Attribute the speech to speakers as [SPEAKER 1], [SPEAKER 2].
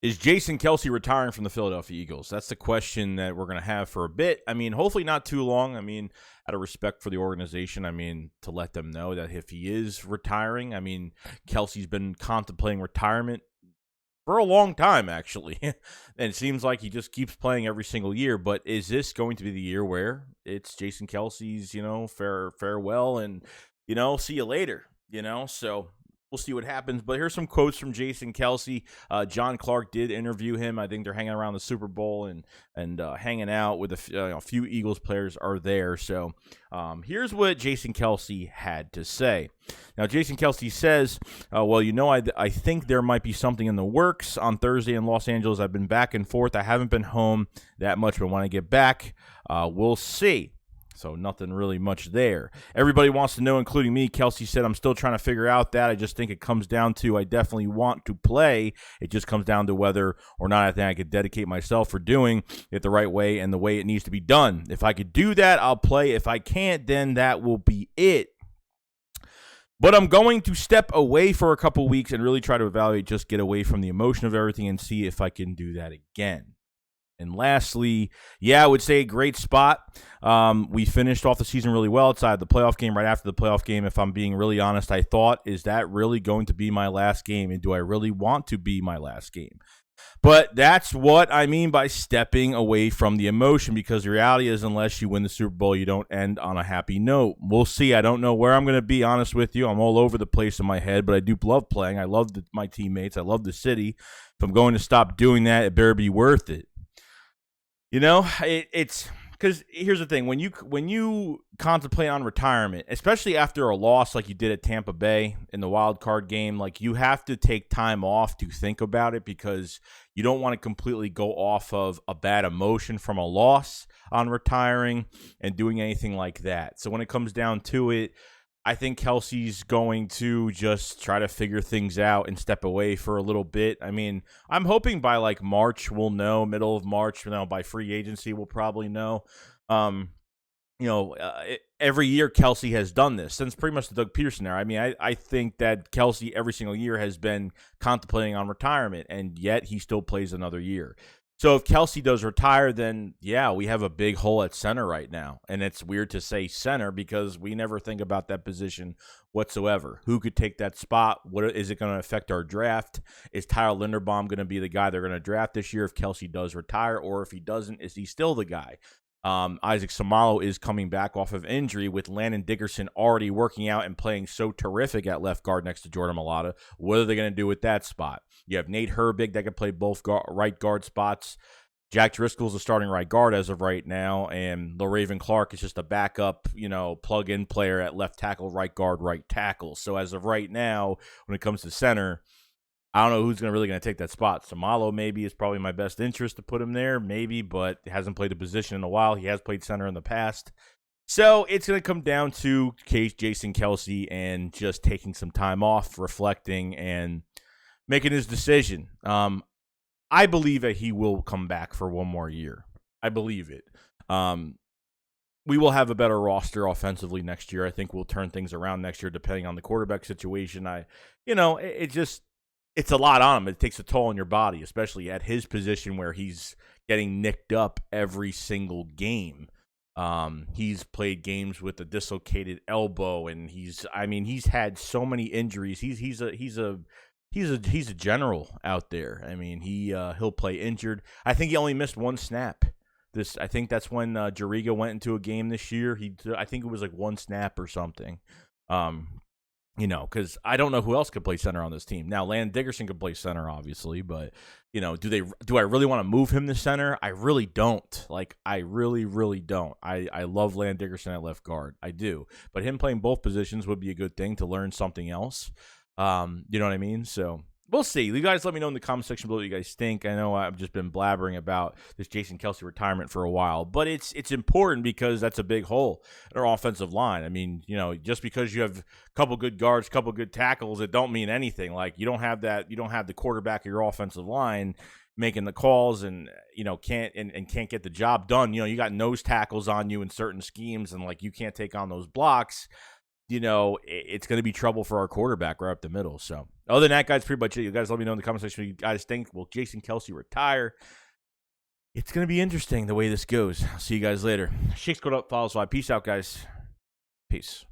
[SPEAKER 1] Is Jason Kelce retiring from the Philadelphia Eagles? That's the question that we're going to have for a bit. I mean, hopefully not too long. I mean, out of respect for the organization, I mean, to let them know that if he is retiring, I mean, Kelce's been contemplating retirement for a long time, actually. And it seems like he just keeps playing every single year. But is this going to be the year where it's Jason Kelce's, farewell and, see you later, So we'll see what happens. But here's some quotes from Jason Kelce. John Clark did interview him. I think they're hanging around the Super Bowl and hanging out with a few Eagles players are there. So here's what Jason Kelce had to say. Now, Jason Kelce says, I think there might be something in the works. On Thursday in Los Angeles, I've been back and forth. I haven't been home that much, but when I get back, we'll see. So nothing really much there. Everybody wants to know, including me. Kelce said, I'm still trying to figure out that. I just think it comes down to I definitely want to play. It just comes down to whether or not I think I could dedicate myself for doing it the right way and the way it needs to be done. If I could do that, I'll play. If I can't, then that will be it. But I'm going to step away for a couple weeks and really try to evaluate, just get away from the emotion of everything and see if I can do that again. And lastly, I would say a great spot. We finished off the season really well outside the playoff game. Right after the playoff game, if I'm being really honest, I thought, is that really going to be my last game? And do I really want to be my last game? But that's what I mean by stepping away from the emotion, because the reality is unless you win the Super Bowl, you don't end on a happy note. We'll see. I don't know where I'm going to be, honest with you. I'm all over the place in my head, but I do love playing. I love my teammates. I love the city. If I'm going to stop doing that, it better be worth it. It's because here's the thing. When you contemplate on retirement, especially after a loss like you did at Tampa Bay in the wild card game, like you have to take time off to think about it because you don't want to completely go off of a bad emotion from a loss on retiring and doing anything like that. So when it comes down to it, I think Kelce's going to just try to figure things out and step away for a little bit. I mean, I'm hoping by like March we'll know, middle of March, by free agency we'll probably know. Every year Kelce has done this since pretty much the Doug Peterson era. I mean, I think that Kelce every single year has been contemplating on retirement, and yet he still plays another year. So if Kelce does retire, then, we have a big hole at center right now. And it's weird to say center because we never think about that position whatsoever. Who could take that spot? What is it going to affect our draft? Is Tyler Linderbaum going to be the guy they're going to draft this year if Kelce does retire? Or if he doesn't, is he still the guy? Isaac Seumalo is coming back off of injury with Landon Dickerson already working out and playing so terrific at left guard next to Jordan Mailata. What are they going to do with that spot? You have Nate Herbig that can play both right guard spots. Jack Driscoll's a starting right guard as of right now, and LaRaven Clark is just a backup, plug-in player at left tackle, right guard, right tackle. So as of right now, when it comes to center, I don't know who's really going to take that spot. Seumalo maybe is probably my best interest to put him there, maybe, but hasn't played the position in a while. He has played center in the past. So it's going to come down to Jason Kelce and just taking some time off, reflecting, and making his decision. I believe that he will come back for one more year. I believe it. We will have a better roster offensively next year. I think we'll turn things around next year depending on the quarterback situation. It's a lot on him. It takes a toll on your body, especially at his position where he's getting nicked up every single game. He's played games with a dislocated elbow, and he's had so many injuries. He's a general out there. I mean, he'll play injured. I think he only missed one snap. I think that's when Jariga went into a game this year. I think it was like one snap or something. Because I don't know who else could play center on this team. Now, Landon Dickerson could play center, obviously, but, do I really want to move him to center? I really don't. I really, really don't. I love Landon Dickerson at left guard. I do. But him playing both positions would be a good thing to learn something else. You know what I mean? So we'll see. You guys let me know in the comment section below what you guys think. I know I've just been blabbering about this Jason Kelce retirement for a while, but it's important because that's a big hole in our offensive line. I mean, just because you have a couple good guards, couple good tackles, it don't mean anything. You don't have that. You don't have the quarterback of your offensive line making the calls and can't get the job done. You got nose tackles on you in certain schemes, and you can't take on those blocks. It's going to be trouble for our quarterback right up the middle. So Other than that, guys, pretty much it. You guys let me know in the comment section what you guys think. Will Jason Kelce retire? It's going to be interesting the way this goes. I'll see you guys later. Shake Squad up, follow us. Peace out, guys. Peace.